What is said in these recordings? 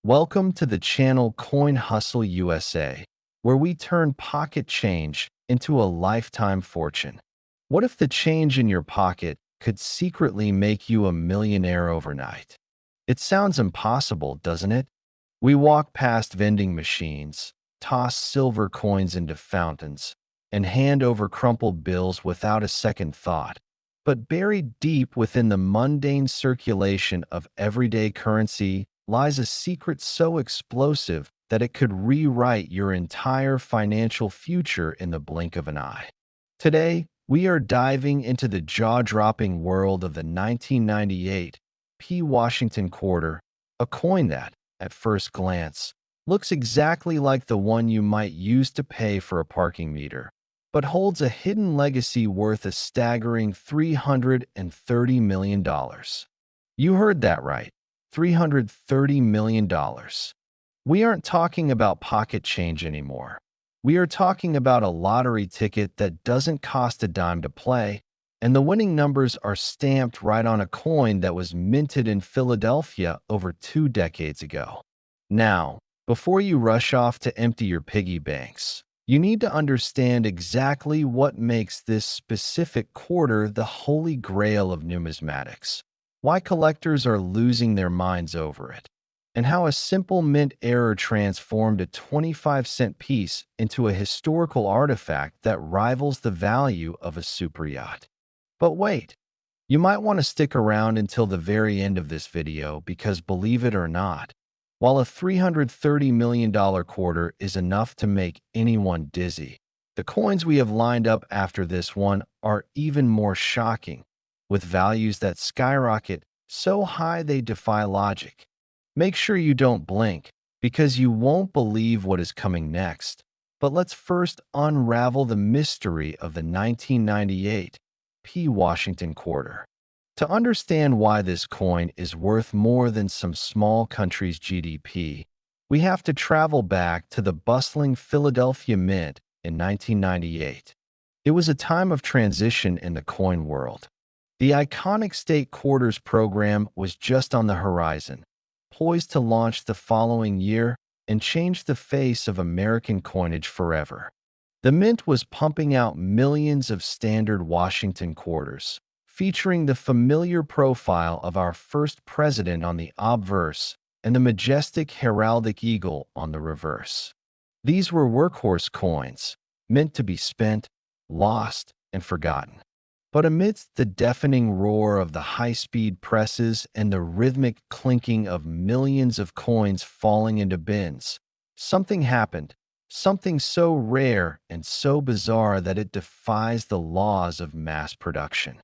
Welcome to the channel Coin Hustle USA, where we turn pocket change into a lifetime fortune. What if the change in your pocket could secretly make you a millionaire overnight? It sounds impossible, doesn't it? We walk past vending machines, toss silver coins into fountains, and hand over crumpled bills without a second thought. But buried deep within the mundane circulation of everyday currency lies a secret so explosive that it could rewrite your entire financial future in the blink of an eye. Today, we are diving into the jaw-dropping world of the 1998 Washington quarter, a coin that, at first glance, looks exactly like the one you might use to pay for a parking meter, but holds a hidden legacy worth a staggering $330 million. You heard that right, $330 million. We aren't talking about pocket change anymore. We are talking about a lottery ticket that doesn't cost a dime to play, and the winning numbers are stamped right on a coin that was minted in Philadelphia over 2 decades ago. Now, before you rush off to empty your piggy banks, you need to understand exactly what makes this specific quarter the Holy Grail of numismatics, why collectors are losing their minds over it, and how a simple mint error transformed a 25-cent piece into a historical artifact that rivals the value of a super yacht. But wait, you might want to stick around until the very end of this video because, believe it or not, while a $330 million quarter is enough to make anyone dizzy, the coins we have lined up after this one are even more shocking, with values that skyrocket so high they defy logic. Make sure you don't blink, because you won't believe what is coming next. But let's first unravel the mystery of the 1998 Washington quarter. To understand why this coin is worth more than some small country's GDP, we have to travel back to the bustling Philadelphia Mint in 1998. It was a time of transition in the coin world. The iconic state quarters program was just on the horizon, poised to launch the following year and change the face of American coinage forever. The Mint was pumping out millions of standard Washington quarters, featuring the familiar profile of our first president on the obverse and the majestic heraldic eagle on the reverse. These were workhorse coins, meant to be spent, lost, and forgotten. But amidst the deafening roar of the high-speed presses and the rhythmic clinking of millions of coins falling into bins, something happened, something so rare and so bizarre that it defies the laws of mass production.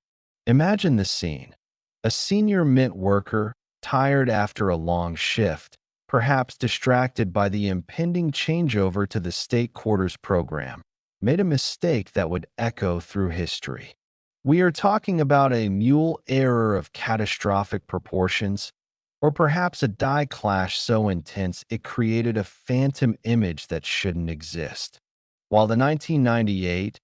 Imagine the scene. A senior mint worker, tired after a long shift, perhaps distracted by the impending changeover to the state quarters program, made a mistake that would echo through history. We are talking about a mule error of catastrophic proportions, or perhaps a die clash so intense it created a phantom image that shouldn't exist. While the 1998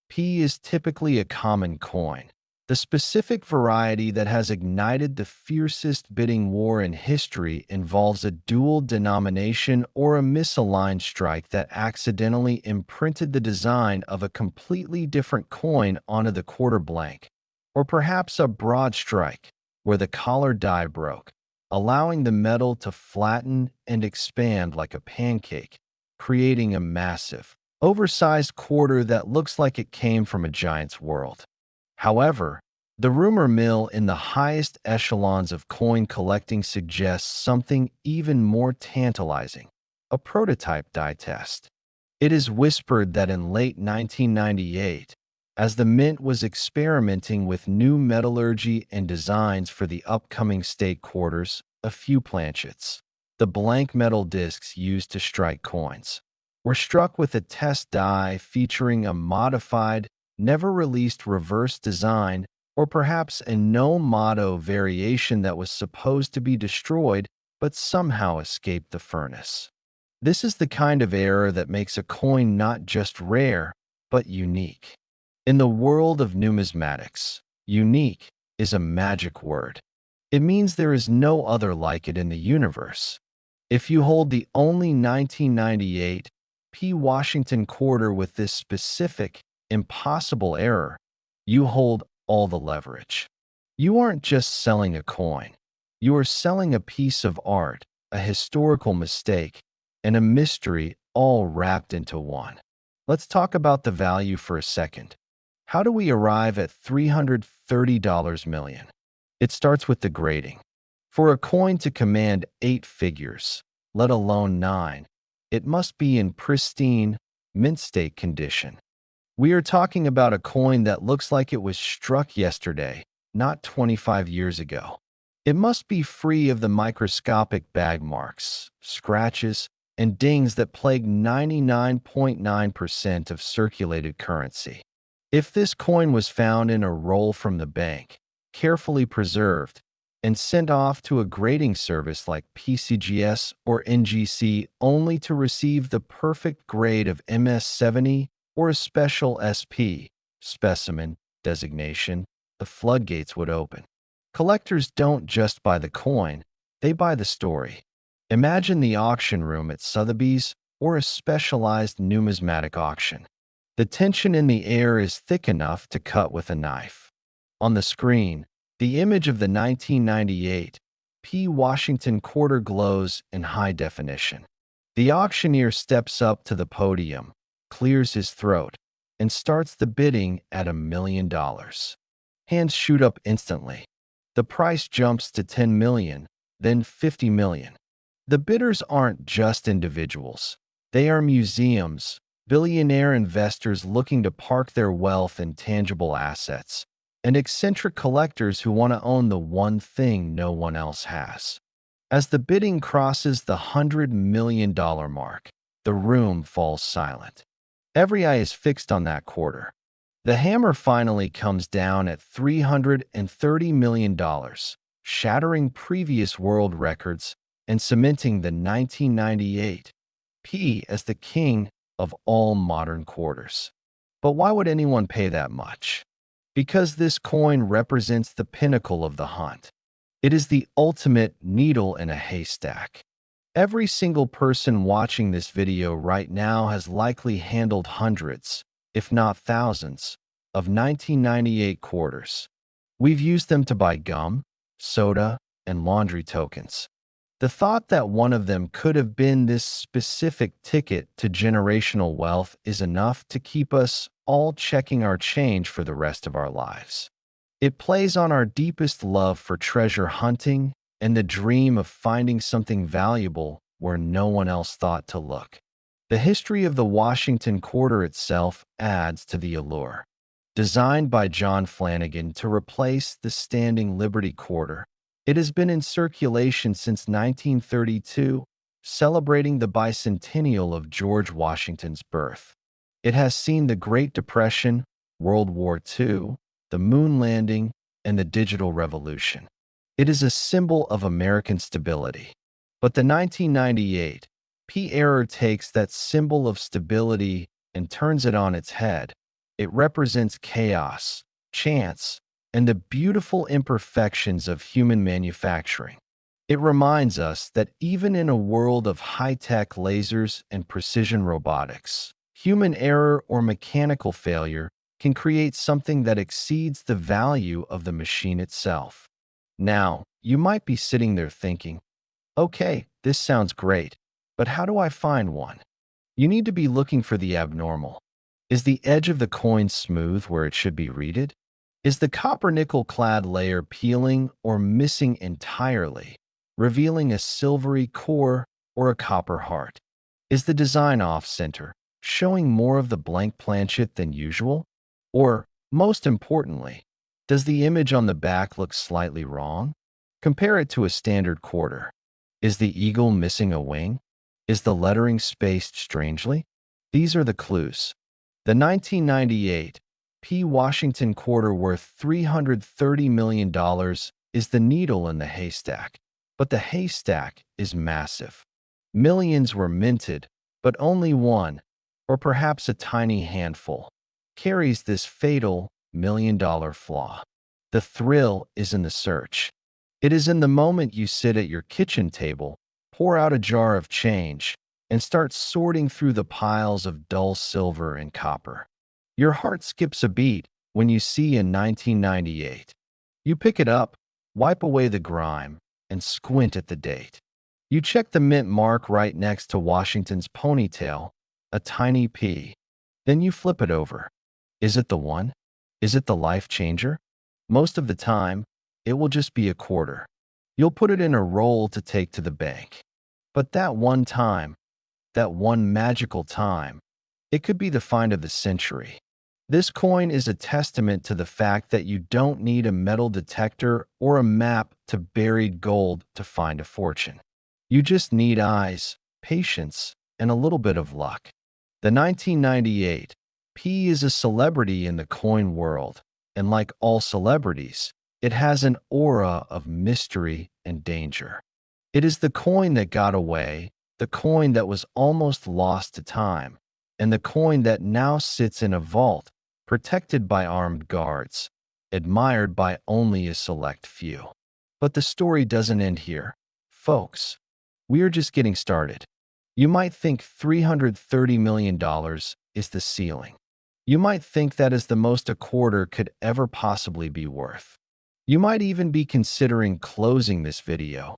P is typically a common coin, the specific variety that has ignited the fiercest bidding war in history involves a dual denomination or a misaligned strike that accidentally imprinted the design of a completely different coin onto the quarter blank, or perhaps a broad strike, where the collar die broke, allowing the metal to flatten and expand like a pancake, creating a massive, oversized quarter that looks like it came from a giant's world. However, the rumor mill in the highest echelons of coin collecting suggests something even more tantalizing: a prototype die test. It is whispered that in late 1998, as the Mint was experimenting with new metallurgy and designs for the upcoming state quarters, a few planchets, the blank metal discs used to strike coins, were struck with a test die featuring a modified, never-released reverse design, or perhaps a no-motto variation that was supposed to be destroyed but somehow escaped the furnace. This is the kind of error that makes a coin not just rare, but unique. In the world of numismatics, unique is a magic word. It means there is no other like it in the universe. If you hold the only 1998 P. Washington quarter with this specific, impossible error, you hold all the leverage. You aren't just selling a coin. You are selling a piece of art, a historical mistake, and a mystery all wrapped into one. Let's talk about the value for a second. How do we arrive at $330 million? It starts with the grading. For a coin to command 8 figures, let alone 9, it must be in pristine, mint state condition. We are talking about a coin that looks like it was struck yesterday, not 25 years ago. It must be free of the microscopic bag marks, scratches, and dings that plague 99.9% of circulated currency. If this coin was found in a roll from the bank, carefully preserved, and sent off to a grading service like PCGS or NGC only to receive the perfect grade of MS70 or a special SP specimen designation, the floodgates would open. Collectors don't just buy the coin, they buy the story. Imagine the auction room at Sotheby's or a specialized numismatic auction. The tension in the air is thick enough to cut with a knife. On the screen, the image of the 1998 P. Washington quarter glows in high definition. The auctioneer steps up to the podium, clears his throat, and starts the bidding at $1 million. Hands shoot up instantly. The price jumps to $10 million, then $50 million. The bidders aren't just individuals. They are museums, billionaire investors looking to park their wealth in tangible assets, and eccentric collectors who want to own the one thing no one else has. As the bidding crosses the $100 million mark, the room falls silent. Every eye is fixed on that quarter. The hammer finally comes down at $330 million, shattering previous world records and cementing the 1998 P as the king of all modern quarters. But why would anyone pay that much? Because this coin represents the pinnacle of the hunt. It is the ultimate needle in a haystack. Every single person watching this video right now has likely handled hundreds, if not thousands, of 1998 quarters. We've used them to buy gum, soda, and laundry tokens. The thought that one of them could have been this specific ticket to generational wealth is enough to keep us all checking our change for the rest of our lives. It plays on our deepest love for treasure hunting and the dream of finding something valuable where no one else thought to look. The history of the Washington quarter itself adds to the allure. Designed by John Flanagan to replace the standing Liberty quarter, it has been in circulation since 1932, celebrating the Bicentennial of George Washington's birth. It has seen the Great Depression, World War II, the moon landing, and the digital revolution. It is a symbol of American stability. But the 1998 P error takes that symbol of stability and turns it on its head. It represents chaos, chance, and the beautiful imperfections of human manufacturing. It reminds us that even in a world of high-tech lasers and precision robotics, human error or mechanical failure can create something that exceeds the value of the machine itself. Now, you might be sitting there thinking, okay, this sounds great, but how do I find one? You need to be looking for the abnormal. Is the edge of the coin smooth where it should be reeded? Is the copper-nickel-clad layer peeling or missing entirely, revealing a silvery core or a copper heart? Is the design off-center, showing more of the blank planchet than usual? Or, most importantly, does the image on the back look slightly wrong? Compare it to a standard quarter. Is the eagle missing a wing? Is the lettering spaced strangely? These are the clues. The 1998 P. Washington quarter worth $330 million is the needle in the haystack, but the haystack is massive. Millions were minted, but only one, or perhaps a tiny handful, carries this fatal million-dollar flaw. The thrill is in the search. It is in the moment you sit at your kitchen table, Pour out a jar of change and start sorting through the piles of dull silver and copper. Your heart skips a beat when you see a 1998. You pick it up, wipe away the grime, and squint at the date. You check the mint mark right next to Washington's ponytail, a tiny P. Then you flip it over. Is it the one? Is it the life changer? Most of the time, it will just be a quarter. You'll put it in a roll to take to the bank. But that one time, that one magical time, it could be the find of the century. This coin is a testament to the fact that you don't need a metal detector or a map to buried gold to find a fortune. You just need eyes, patience, and a little bit of luck. The 1998 P is a celebrity in the coin world, and like all celebrities, it has an aura of mystery and danger. It is the coin that got away, the coin that was almost lost to time, and the coin that now sits in a vault, protected by armed guards, admired by only a select few. But the story doesn't end here, folks. We are just getting started. You might think $330 million is the ceiling. You might think that is the most a quarter could ever possibly be worth. You might even be considering closing this video,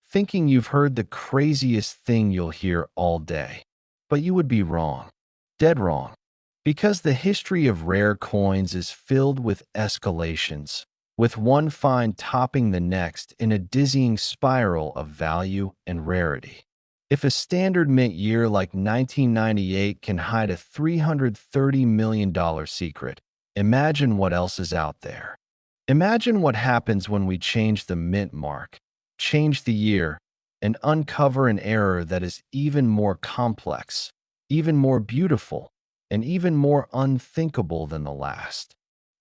thinking you've heard the craziest thing you'll hear all day. But you would be wrong. Dead wrong. Because the history of rare coins is filled with escalations, with one find topping the next in a dizzying spiral of value and rarity. If a standard mint year like 1998 can hide a $330 million secret, imagine what else is out there. Imagine what happens when we change the mint mark, change the year, and uncover an error that is even more complex, even more beautiful, and even more unthinkable than the last.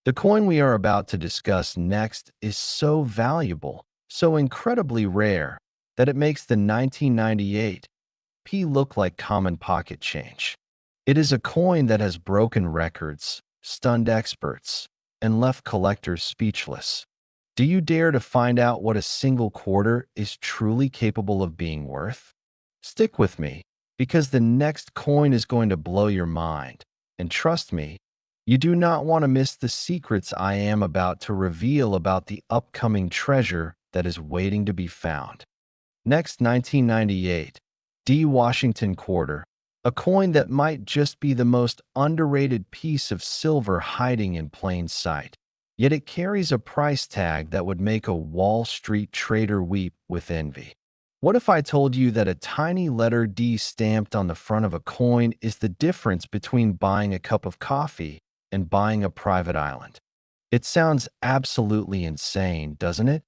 The coin we are about to discuss next is so valuable, so incredibly rare, that it makes the 1998 P look like common pocket change. It is a coin that has broken records, stunned experts, and left collectors speechless. Do you dare to find out what a single quarter is truly capable of being worth? Stick with me, because the next coin is going to blow your mind. And trust me, you do not want to miss the secrets I am about to reveal about the upcoming treasure that is waiting to be found. Next, 1998, D. Washington quarter, a coin that might just be the most underrated piece of silver hiding in plain sight. Yet it carries a price tag that would make a Wall Street trader weep with envy. What if I told you that a tiny letter D stamped on the front of a coin is the difference between buying a cup of coffee and buying a private island? It sounds absolutely insane, doesn't it?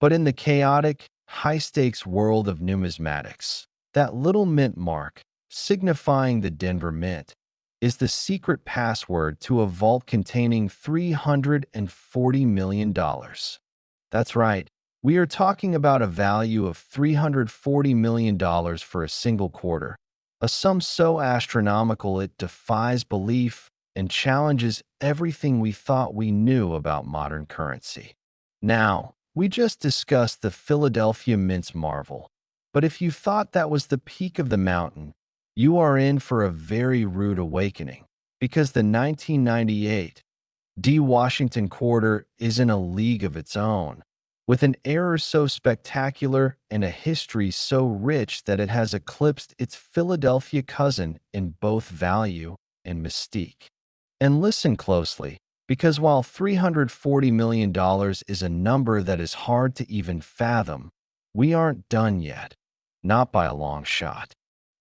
But in the chaotic, high-stakes world of numismatics, that little mint mark, signifying the Denver Mint, is the secret password to a vault containing $340 million. That's right, we are talking about a value of $340 million for a single quarter, a sum so astronomical it defies belief and challenges everything we thought we knew about modern currency. Now, we just discussed the Philadelphia Mint's marvel, but if you thought that was the peak of the mountain, you are in for a very rude awakening, because the 1998 D. Washington quarter is in a league of its own, with an error so spectacular and a history so rich that it has eclipsed its Philadelphia cousin in both value and mystique. And listen closely, because while $340 million is a number that is hard to even fathom, we aren't done yet. Not by a long shot.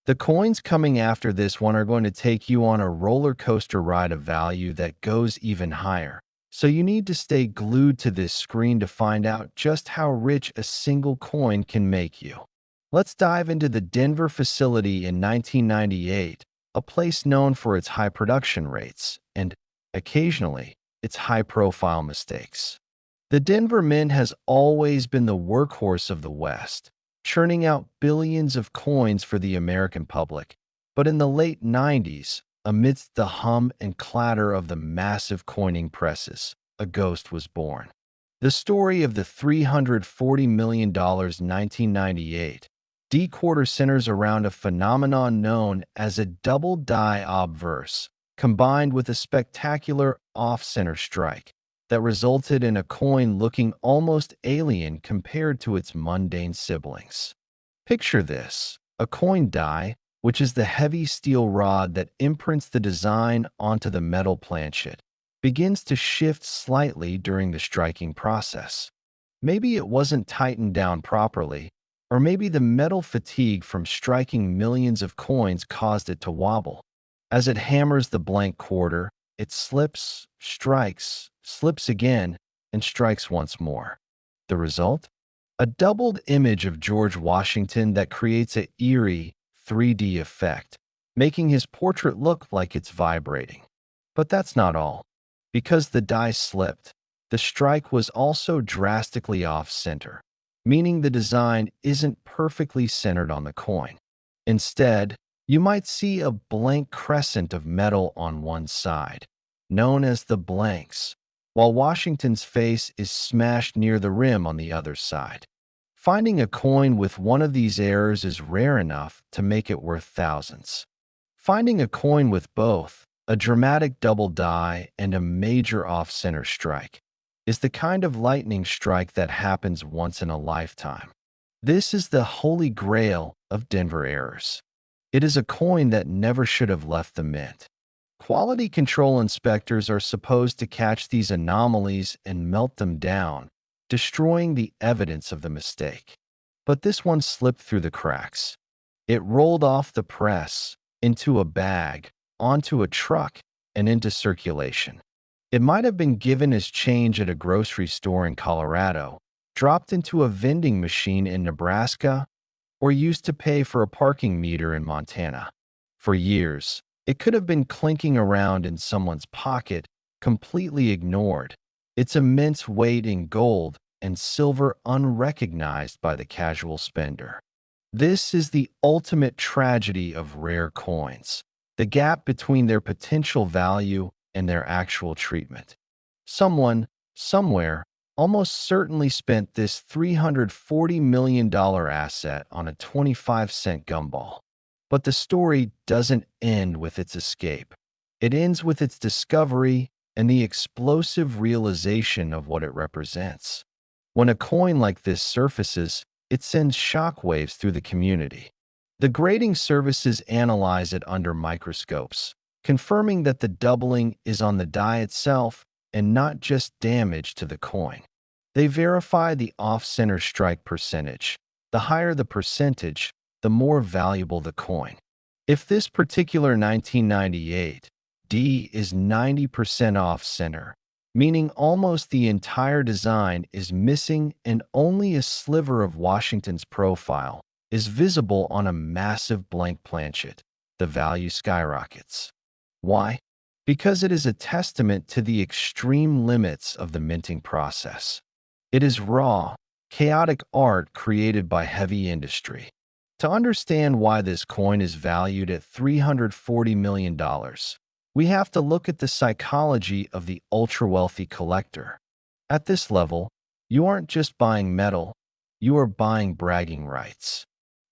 The coins coming after this one are going to take you on a roller coaster ride of value that goes even higher. So you need to stay glued to this screen to find out just how rich a single coin can make you. Let's dive into the Denver facility in 1998, a place known for its high production rates and, occasionally, its high-profile mistakes. The Denver Mint has always been the workhorse of the West, churning out billions of coins for the American public. But in the late 90s, amidst the hum and clatter of the massive coining presses, a ghost was born. The story of the $340 million 1998 D quarter centers around a phenomenon known as a double die obverse, combined with a spectacular off-center strike that resulted in a coin looking almost alien compared to its mundane siblings. Picture this: a coin die, which is the heavy steel rod that imprints the design onto the metal planchet, begins to shift slightly during the striking process. Maybe it wasn't tightened down properly, or maybe the metal fatigue from striking millions of coins caused it to wobble. As it hammers the blank quarter, it slips, strikes, slips again, and strikes once more. The result? A doubled image of George Washington that creates an eerie 3D effect, making his portrait look like it's vibrating. But that's not all. Because the die slipped, the strike was also drastically off-center, meaning the design isn't perfectly centered on the coin. Instead, you might see a blank crescent of metal on one side, known as the blanks, while Washington's face is smashed near the rim on the other side. Finding a coin with one of these errors is rare enough to make it worth thousands. Finding a coin with both, a dramatic double die and a major off-center strike, is the kind of lightning strike that happens once in a lifetime. This is the Holy Grail of Denver errors. It is a coin that never should have left the mint. Quality control inspectors are supposed to catch these anomalies and melt them down, destroying the evidence of the mistake. But this one slipped through the cracks. It rolled off the press, into a bag, onto a truck, and into circulation. It might have been given as change at a grocery store in Colorado, dropped into a vending machine in Nebraska, or used to pay for a parking meter in Montana. For years, it could have been clinking around in someone's pocket, completely ignored, its immense weight in gold and silver unrecognized by the casual spender. This is the ultimate tragedy of rare coins, the gap between their potential value and their actual treatment. Someone, somewhere, almost certainly spent this $340 million asset on a 25-cent gumball. But the story doesn't end with its escape. It ends with its discovery and the explosive realization of what it represents. When a coin like this surfaces, it sends shockwaves through the community. The grading services analyze it under microscopes, confirming that the doubling is on the die itself and not just damage to the coin. They verify the off-center strike percentage. The higher the percentage, the more valuable the coin. If this particular 1998 D is 90% off-center, meaning almost the entire design is missing and only a sliver of Washington's profile is visible on a massive blank planchet, the value skyrockets. Why? Because it is a testament to the extreme limits of the minting process. It is raw, chaotic art created by heavy industry. To understand why this coin is valued at $340 million, we have to look at the psychology of the ultra-wealthy collector. At this level, you aren't just buying metal, you are buying bragging rights.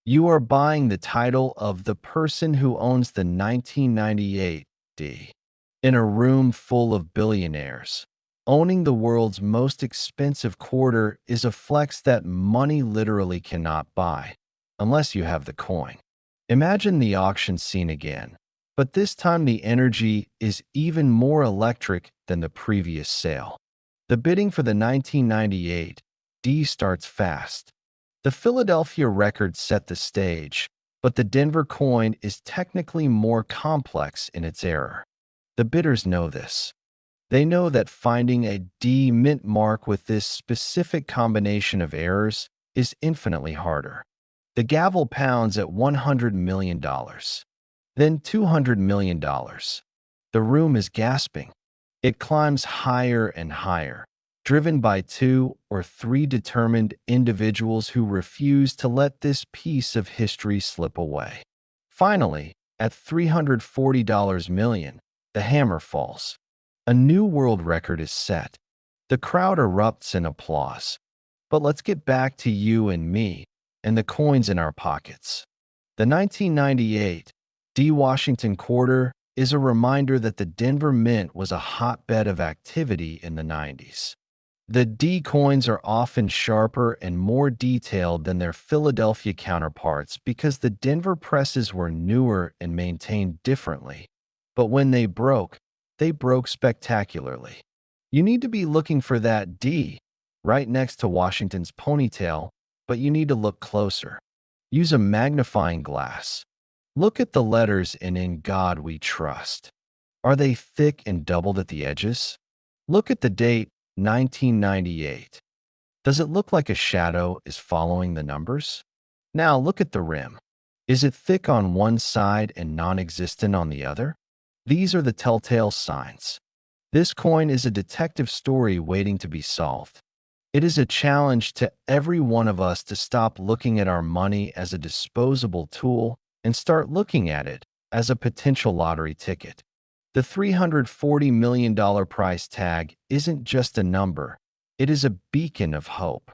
You are buying the title of the person who owns the 1998 D. In a room full of billionaires, owning the world's most expensive quarter is a flex that money literally cannot buy, unless you have the coin. Imagine the auction scene again, but this time the energy is even more electric than the previous sale. The bidding for the 1998 D starts fast. The Philadelphia record set the stage, but the Denver coin is technically more complex in its error. The bidders know this. They know that finding a D mint mark with this specific combination of errors is infinitely harder. The gavel pounds at $100 million, then $200 million. The room is gasping. It climbs higher and higher, driven by 2 or 3 determined individuals who refuse to let this piece of history slip away. Finally, at $340 million, the hammer falls. A new world record is set. The crowd erupts in applause. But let's get back to you and me, and the coins in our pockets. The 1998 D Washington quarter is a reminder that the Denver Mint was a hotbed of activity in the 90s. The D coins are often sharper and more detailed than their Philadelphia counterparts because the Denver presses were newer and maintained differently. But when they broke spectacularly. You need to be looking for that D right next to Washington's ponytail, but you need to look closer. Use a magnifying glass. Look at the letters in "In God We Trust." Are they thick and doubled at the edges? Look at the date, 1998. Does it look like a shadow is following the numbers? Now look at the rim. Is it thick on one side and non-existent on the other? These are the telltale signs. This coin is a detective story waiting to be solved. It is a challenge to every one of us to stop looking at our money as a disposable tool and start looking at it as a potential lottery ticket. The $340 million price tag isn't just a number, it is a beacon of hope.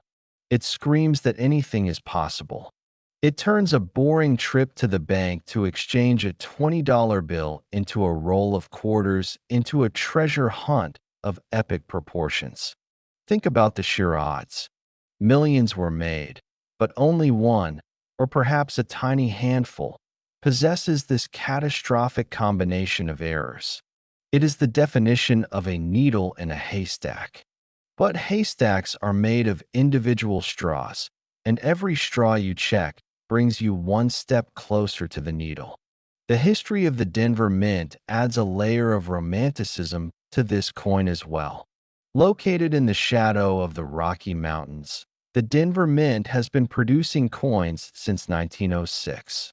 It screams that anything is possible. It turns a boring trip to the bank to exchange a $20 bill into a roll of quarters into a treasure hunt of epic proportions. Think about the sheer odds. Millions were made, but only one, or perhaps a tiny handful, possesses this catastrophic combination of errors. It is the definition of a needle in a haystack. But haystacks are made of individual straws, and every straw you check brings you one step closer to the needle. The history of the Denver Mint adds a layer of romanticism to this coin as well. Located in the shadow of the Rocky Mountains, the Denver Mint has been producing coins since 1906.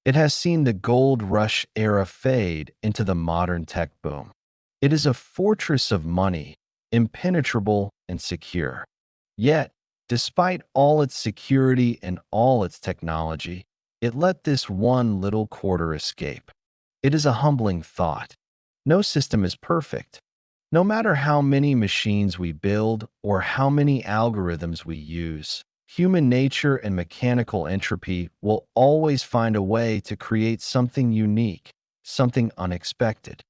It has seen the gold rush era fade into the modern tech boom. It is a fortress of money, impenetrable and secure. Yet, despite all its security and all its technology, it let this one little quarter escape. It is a humbling thought. No system is perfect. No matter how many machines we build or how many algorithms we use, human nature and mechanical entropy will always find a way to create something unique, something unexpected.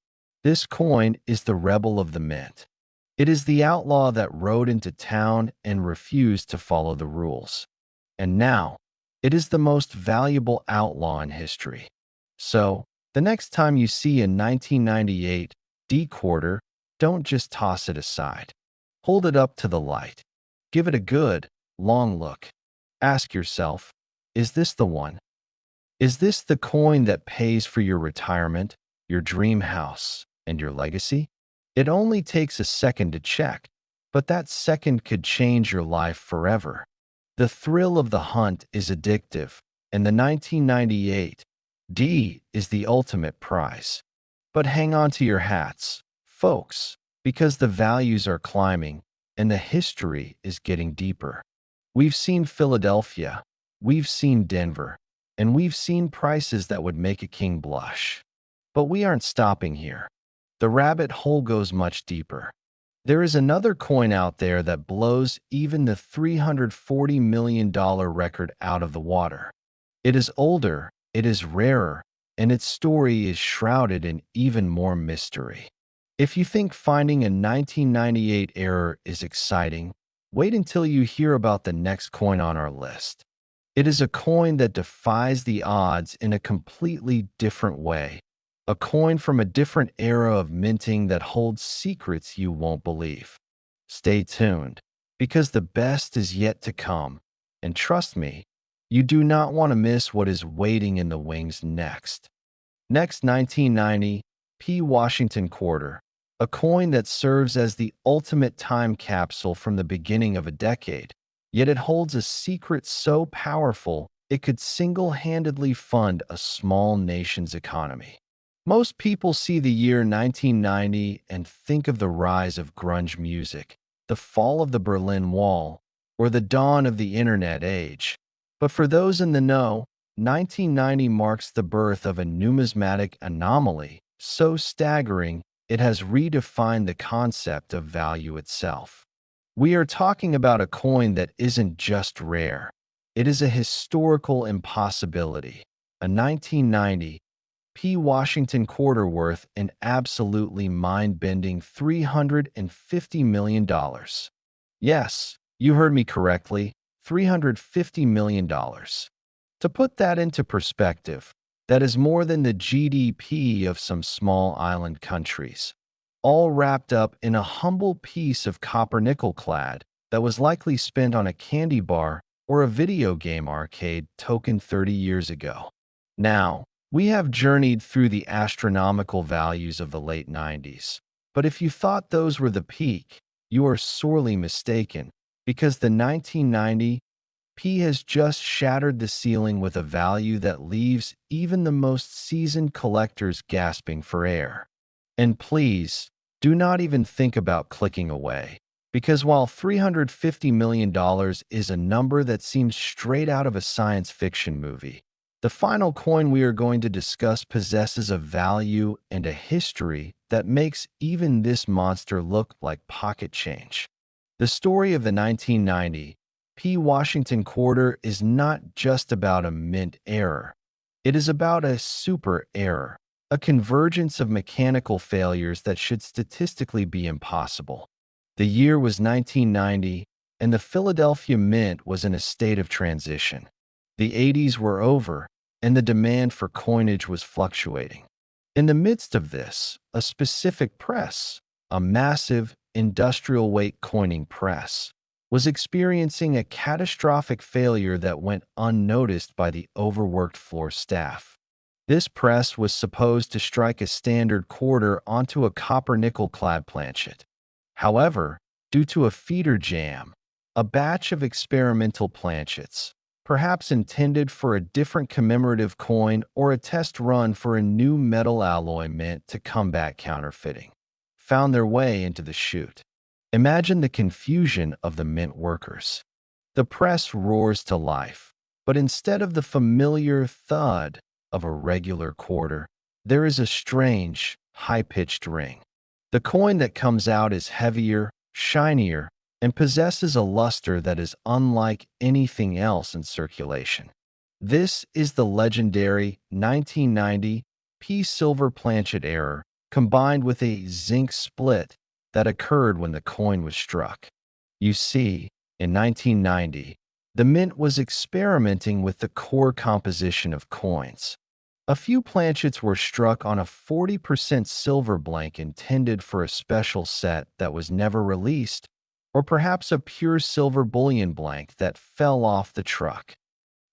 This coin is the rebel of the mint. It is the outlaw that rode into town and refused to follow the rules. And now, it is the most valuable outlaw in history. So, the next time you see a 1998 D quarter, don't just toss it aside. Hold it up to the light. Give it a good, long look. Ask yourself, is this the one? Is this the coin that pays for your retirement, your dream house, and your legacy? It only takes a second to check, but that second could change your life forever. The thrill of the hunt is addictive, and the 1998 D is the ultimate prize. But hang on to your hats, folks, because the values are climbing and the history is getting deeper. We've seen Philadelphia, we've seen Denver, and we've seen prices that would make a king blush. But we aren't stopping here. The rabbit hole goes much deeper. There is another coin out there that blows even the $340 million record out of the water. It is older, it is rarer, and its story is shrouded in even more mystery. If you think finding a 1998 error is exciting, wait until you hear about the next coin on our list. It is a coin that defies the odds in a completely different way. A coin from a different era of minting that holds secrets you won't believe. Stay tuned, because the best is yet to come. And trust me, you do not want to miss what is waiting in the wings next. Next, 1990 P Washington quarter, a coin that serves as the ultimate time capsule from the beginning of a decade. Yet it holds a secret so powerful it could single-handedly fund a small nation's economy. Most people see the year 1990 and think of the rise of grunge music, the fall of the Berlin Wall, or the dawn of the internet age. But for those in the know, 1990 marks the birth of a numismatic anomaly so staggering it has redefined the concept of value itself. We are talking about a coin that isn't just rare. It is a historical impossibility. A 1990 P. Washington quarter worth an absolutely mind-bending $350 million. Yes, you heard me correctly, $350 million. To put that into perspective, that is more than the GDP of some small island countries, all wrapped up in a humble piece of copper nickel clad that was likely spent on a candy bar or a video game arcade token 30 years ago. Now, we have journeyed through the astronomical values of the late 90s, but if you thought those were the peak, you are sorely mistaken, because the 1990 P has just shattered the ceiling with a value that leaves even the most seasoned collectors gasping for air. And please, do not even think about clicking away, because while $350 million is a number that seems straight out of a science fiction movie, the final coin we are going to discuss possesses a value and a history that makes even this monster look like pocket change. The story of the 1990 P. Washington quarter is not just about a mint error. It is about a super error, a convergence of mechanical failures that should statistically be impossible. The year was 1990, and the Philadelphia Mint was in a state of transition. The 80s were over, and the demand for coinage was fluctuating. In the midst of this, a specific press, a massive, industrial weight coining press, was experiencing a catastrophic failure that went unnoticed by the overworked floor staff. This press was supposed to strike a standard quarter onto a copper-nickel clad planchet. However, due to a feeder jam, a batch of experimental planchets, perhaps intended for a different commemorative coin or a test run for a new metal alloy meant to combat counterfeiting, found their way into the chute. Imagine the confusion of the mint workers. The press roars to life, but instead of the familiar thud of a regular quarter, there is a strange, high-pitched ring. The coin that comes out is heavier, shinier, and possesses a luster that is unlike anything else in circulation. This is the legendary 1990 P silver planchet error combined with a zinc split that occurred when the coin was struck. You see, in 1990, the mint was experimenting with the core composition of coins. A few planchets were struck on a 40% silver blank intended for a special set that was never released, or perhaps a pure silver bullion blank that fell off the truck.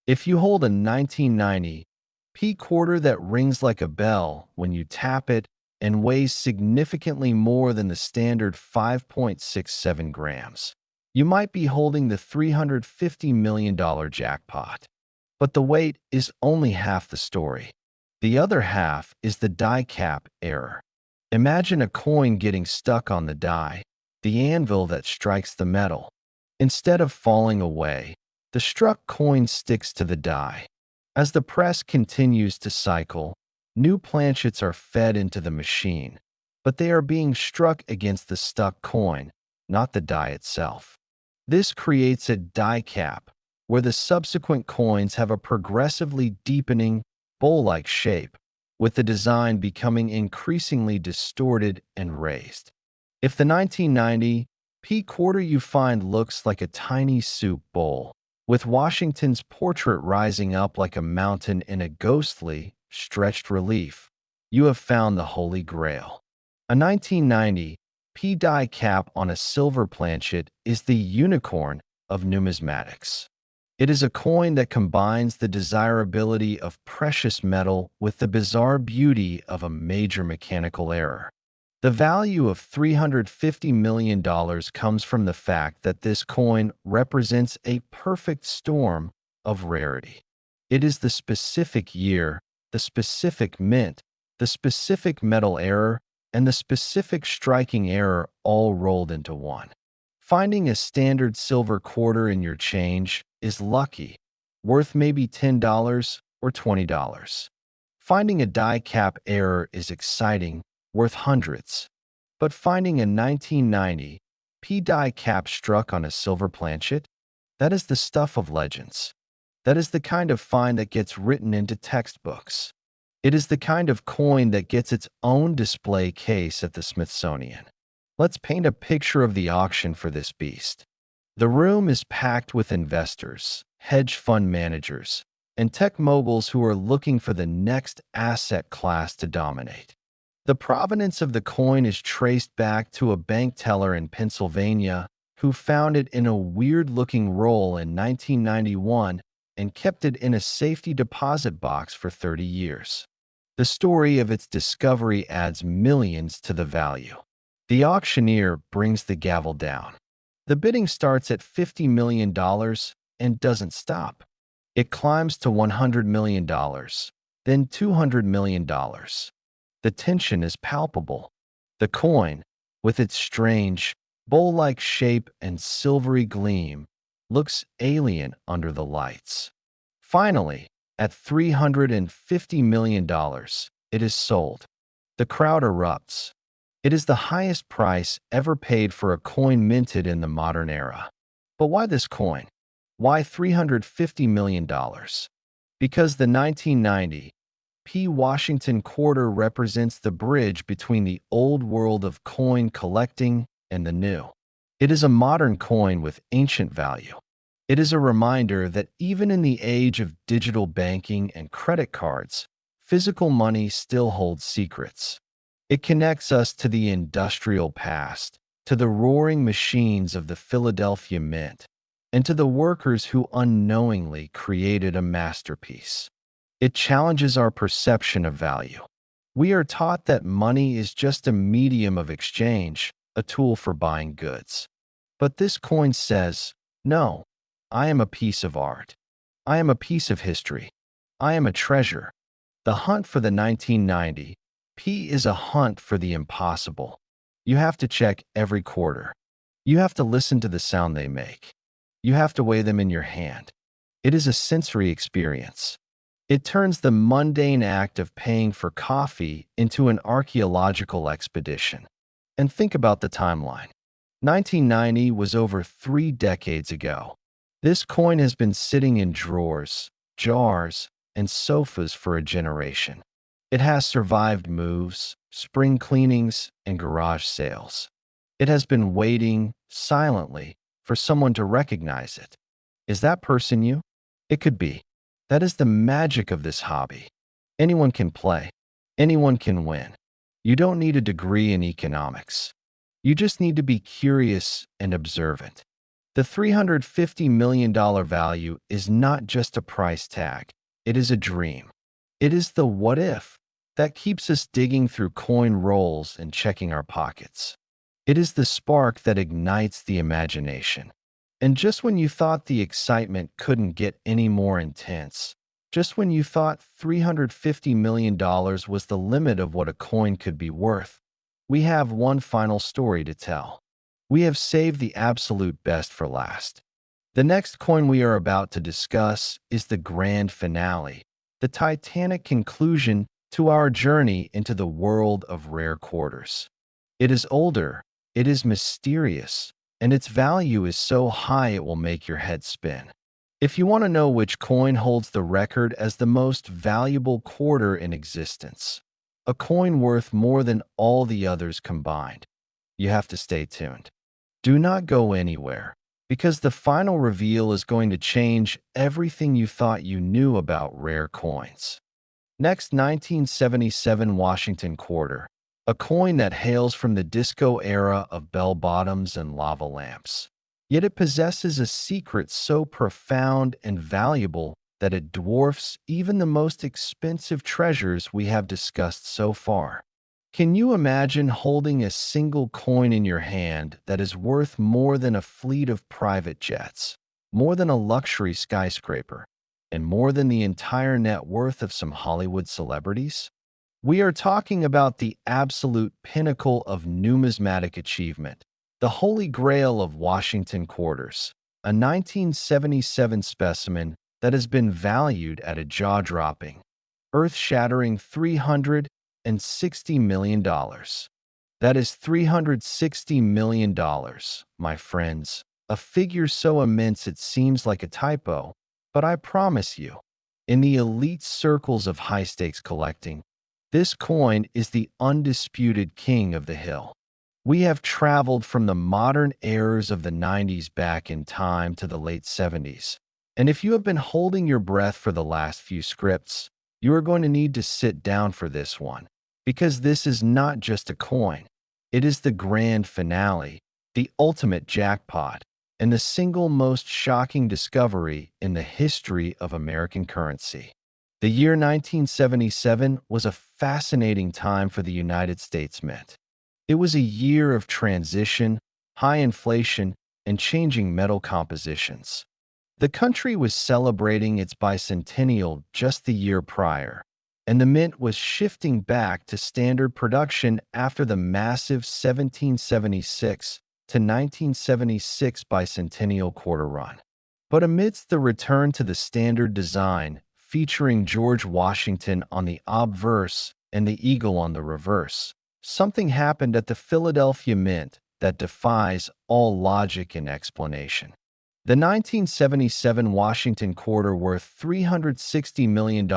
If you hold a 1990 P quarter that rings like a bell when you tap it and weighs significantly more than the standard 5.67 grams, you might be holding the $350 million jackpot. But the weight is only half the story. The other half is the die cap error. Imagine a coin getting stuck on the die, the anvil that strikes the metal. Instead of falling away, the struck coin sticks to the die. As the press continues to cycle, new planchets are fed into the machine, but they are being struck against the stuck coin, not the die itself. This creates a die cap, where the subsequent coins have a progressively deepening, bowl-like shape, with the design becoming increasingly distorted and raised. If the 1990 P quarter you find looks like a tiny soup bowl, with Washington's portrait rising up like a mountain in a ghostly, stretched relief, you have found the Holy Grail. A 1990 P die cap on a silver planchet is the unicorn of numismatics. It is a coin that combines the desirability of precious metal with the bizarre beauty of a major mechanical error. The value of $350 million comes from the fact that this coin represents a perfect storm of rarity. It is the specific year, the specific mint, the specific metal error, and the specific striking error all rolled into one. Finding a standard silver quarter in your change is lucky, worth maybe $10 or $20. Finding a die cap error is exciting, worth hundreds. But finding a 1990 P die cap struck on a silver planchet, that is the stuff of legends. That is the kind of find that gets written into textbooks. It is the kind of coin that gets its own display case at the Smithsonian. Let's paint a picture of the auction for this beast. The room is packed with investors, hedge fund managers, and tech moguls who are looking for the next asset class to dominate. The provenance of the coin is traced back to a bank teller in Pennsylvania who found it in a weird-looking roll in 1991 and kept it in a safety deposit box for 30 years. The story of its discovery adds millions to the value. The auctioneer brings the gavel down. The bidding starts at $50 million and doesn't stop. It climbs to $100 million, then $200 million. The tension is palpable. The coin, with its strange, bowl-like shape and silvery gleam, looks alien under the lights. Finally, at $350 million, it is sold. The crowd erupts. It is the highest price ever paid for a coin minted in the modern era. But why this coin? Why $350 million? Because the 1990 P. Washington quarter represents the bridge between the old world of coin collecting and the new. It is a modern coin with ancient value. It is a reminder that even in the age of digital banking and credit cards, physical money still holds secrets. It connects us to the industrial past, to the roaring machines of the Philadelphia Mint, and to the workers who unknowingly created a masterpiece. It challenges our perception of value. We are taught that money is just a medium of exchange, a tool for buying goods. But this coin says, no, I am a piece of art. I am a piece of history. I am a treasure. The hunt for the 1990 P is a hunt for the impossible. You have to check every quarter. You have to listen to the sound they make. You have to weigh them in your hand. It is a sensory experience. It turns the mundane act of paying for coffee into an archaeological expedition. And think about the timeline. 1990 was over 3 decades ago. This coin has been sitting in drawers, jars, and sofas for a generation. It has survived moves, spring cleanings, and garage sales. It has been waiting, silently, for someone to recognize it. Is that person you? It could be. That is the magic of this hobby. Anyone can play. Anyone can win. You don't need a degree in economics. You just need to be curious and observant. The $350 million value is not just a price tag. It is a dream. It is the what if that keeps us digging through coin rolls and checking our pockets. It is the spark that ignites the imagination. And just when you thought the excitement couldn't get any more intense, just when you thought $350 million was the limit of what a coin could be worth, we have one final story to tell. We have saved the absolute best for last. The next coin we are about to discuss is the grand finale, the titanic conclusion to our journey into the world of rare quarters. It is older, it is mysterious, and its value is so high it will make your head spin. If you want to know which coin holds the record as the most valuable quarter in existence, a coin worth more than all the others combined, you have to stay tuned. Do not go anywhere, because the final reveal is going to change everything you thought you knew about rare coins. Next, 1977 Washington quarter, a coin that hails from the disco era of bell-bottoms and lava lamps. Yet it possesses a secret so profound and valuable that it dwarfs even the most expensive treasures we have discussed so far. Can you imagine holding a single coin in your hand that is worth more than a fleet of private jets, more than a luxury skyscraper, and more than the entire net worth of some Hollywood celebrities? We are talking about the absolute pinnacle of numismatic achievement, the Holy Grail of Washington quarters, a 1977 specimen that has been valued at a jaw-dropping, earth-shattering $360 million. That is $360 million, my friends, a figure so immense it seems like a typo, But I promise you, in the elite circles of high-stakes collecting, this coin is the undisputed king of the hill. We have traveled from the modern eras of the 90s back in time to the late 70s. And if you have been holding your breath for the last few scripts, you are going to need to sit down for this one, because this is not just a coin. It is the grand finale, the ultimate jackpot, and the single most shocking discovery in the history of American currency. The year 1977 was a fascinating time for the United States Mint. It was a year of transition, high inflation, and changing metal compositions. The country was celebrating its bicentennial just the year prior, and the mint was shifting back to standard production after the massive 1776 to 1976 bicentennial quarter run. But amidst the return to the standard design, featuring George Washington on the obverse and the eagle on the reverse, something happened at the Philadelphia Mint that defies all logic and explanation. The 1977 Washington quarter worth $360 million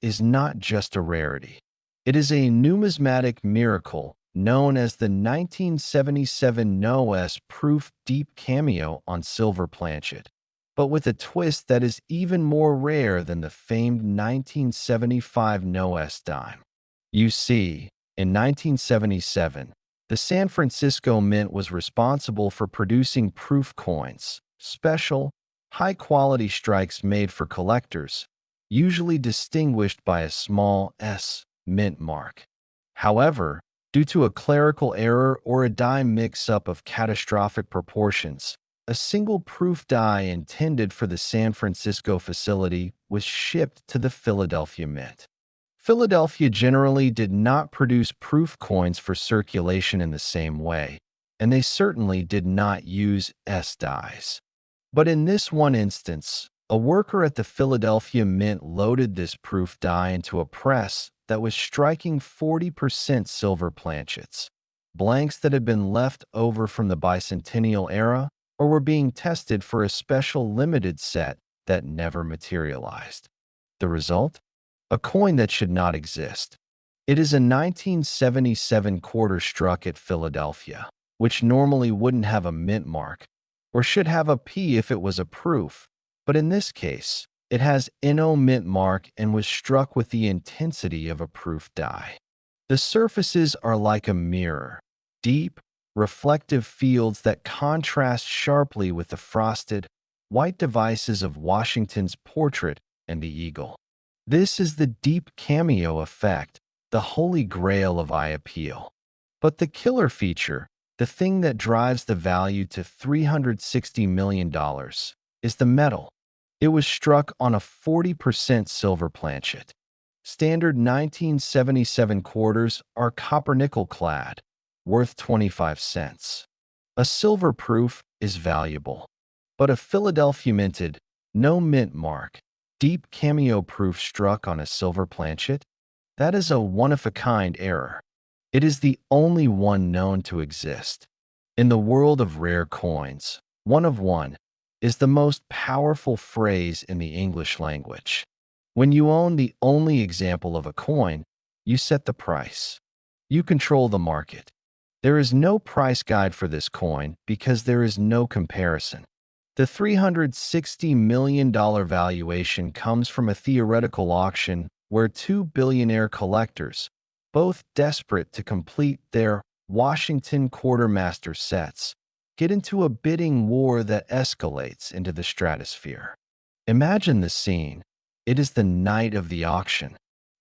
is not just a rarity. It is a numismatic miracle known as the 1977 S Proof Deep Cameo on silver planchet, but with a twist that is even more rare than the famed 1975 S dime. You see, in 1977, the San Francisco Mint was responsible for producing proof coins, special, high-quality strikes made for collectors, usually distinguished by a small S mint mark. However, due to a clerical error or a die mix-up of catastrophic proportions, a single proof die intended for the San Francisco facility was shipped to the Philadelphia Mint. Philadelphia generally did not produce proof coins for circulation in the same way, and they certainly did not use S dies. But in this one instance, a worker at the Philadelphia Mint loaded this proof die into a press that was striking 40% silver planchets, blanks that had been left over from the Bicentennial era or were being tested for a special limited set that never materialized. The result? A coin that should not exist. It is a 1977 quarter struck at Philadelphia, which normally wouldn't have a mint mark, or should have a P if it was a proof, but in this case, it has no mint mark and was struck with the intensity of a proof die. The surfaces are like a mirror, deep, reflective fields that contrast sharply with the frosted, white devices of Washington's portrait and the eagle. This is the deep cameo effect, the Holy Grail of eye appeal. But the killer feature, the thing that drives the value to $360 million, is the metal. It was struck on a 40% silver planchet. Standard 1977 quarters are copper-nickel clad, worth 25 cents. A silver proof is valuable, but a Philadelphia minted, no mint mark, deep cameo proof struck on a silver planchet? That is a one-of-a-kind error. It is the only one known to exist. In the world of rare coins, one of one is the most powerful phrase in the English language. When you own the only example of a coin, you set the price. You control the market. There is no price guide for this coin because there is no comparison. The $360 million valuation comes from a theoretical auction where two billionaire collectors, both desperate to complete their Washington quartermaster sets, get into a bidding war that escalates into the stratosphere. Imagine the scene. It is the night of the auction.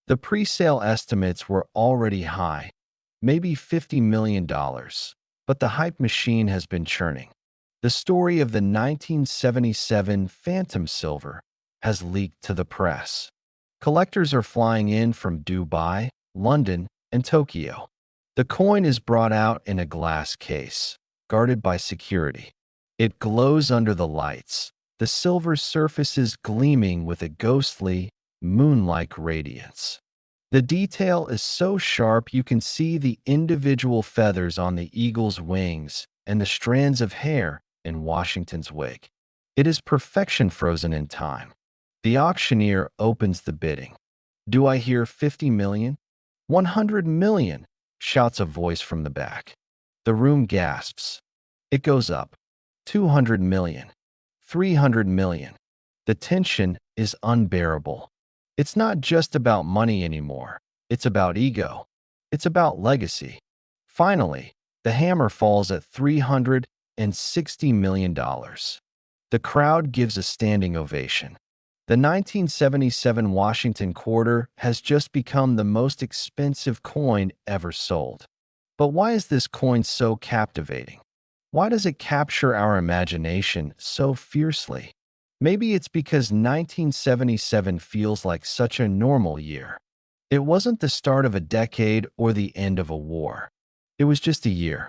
The pre-sale estimates were already high, maybe $50 million, but the hype machine has been churning. The story of the 1977 Phantom Silver has leaked to the press. Collectors are flying in from Dubai, London, and Tokyo. The coin is brought out in a glass case, guarded by security. It glows under the lights, the silver surfaces gleaming with a ghostly, moon-like radiance. The detail is so sharp you can see the individual feathers on the eagle's wings and the strands of hair in Washington's wig. It is perfection frozen in time. The auctioneer opens the bidding. Do I hear 50 million? 100 million, shouts a voice from the back. The room gasps. It goes up. 200 million. 300 million. The tension is unbearable. It's not just about money anymore. It's about ego. It's about legacy. Finally, the hammer falls at $360 million. The crowd gives a standing ovation. The 1977 Washington quarter has just become the most expensive coin ever sold. But why is this coin so captivating? Why does it capture our imagination so fiercely? Maybe it's because 1977 feels like such a normal year. It wasn't the start of a decade or the end of a war. It was just a year.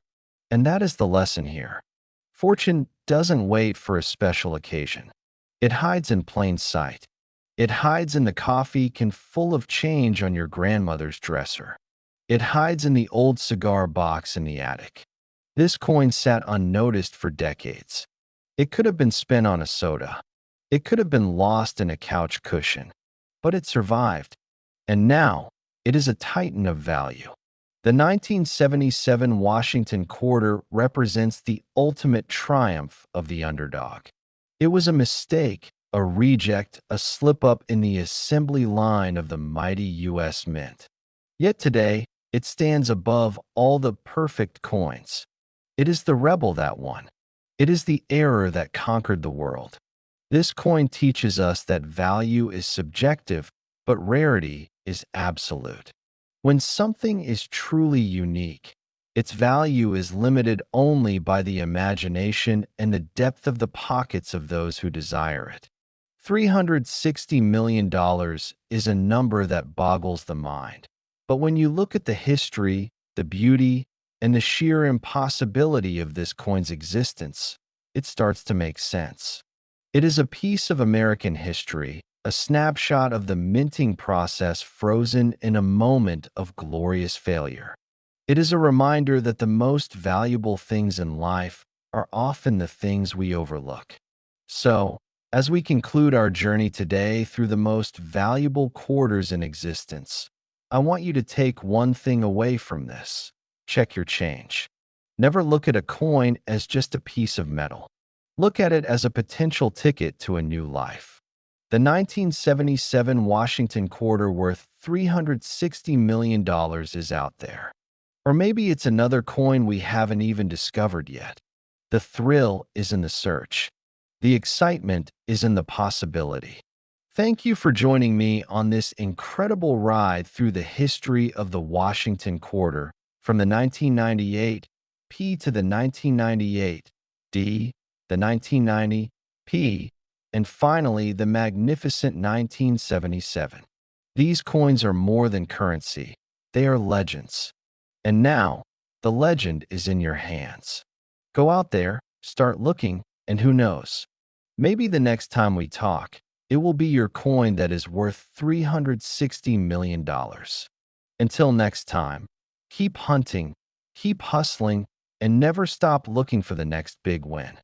And that is the lesson here. Fortune doesn't wait for a special occasion. It hides in plain sight. It hides in the coffee can full of change on your grandmother's dresser. It hides in the old cigar box in the attic. This coin sat unnoticed for decades. It could have been spent on a soda. It could have been lost in a couch cushion. But it survived. And now, it is a titan of value. The 1977 Washington quarter represents the ultimate triumph of the underdog. It was a mistake, a reject, a slip-up in the assembly line of the mighty U.S. Mint. Yet today, it stands above all the perfect coins. It is the rebel that won. It is the error that conquered the world. This coin teaches us that value is subjective, but rarity is absolute. When something is truly unique, its value is limited only by the imagination and the depth of the pockets of those who desire it. $360 million is a number that boggles the mind. But when you look at the history, the beauty, and the sheer impossibility of this coin's existence, it starts to make sense. It is a piece of American history, a snapshot of the minting process frozen in a moment of glorious failure. It is a reminder that the most valuable things in life are often the things we overlook. So, as we conclude our journey today through the most valuable quarters in existence, I want you to take one thing away from this. Check your change. Never look at a coin as just a piece of metal. Look at it as a potential ticket to a new life. The 1977 Washington quarter worth $360 million is out there. Or maybe it's another coin we haven't even discovered yet. The thrill is in the search. The excitement is in the possibility. Thank you for joining me on this incredible ride through the history of the Washington quarter, from the 1998 P to the 1998 D, the 1990 P, and finally the magnificent 1977. These coins are more than currency. They are legends. And now, the legend is in your hands. Go out there, start looking, and who knows? Maybe the next time we talk, it will be your coin that is worth $360 million. Until next time, keep hunting, keep hustling, and never stop looking for the next big win.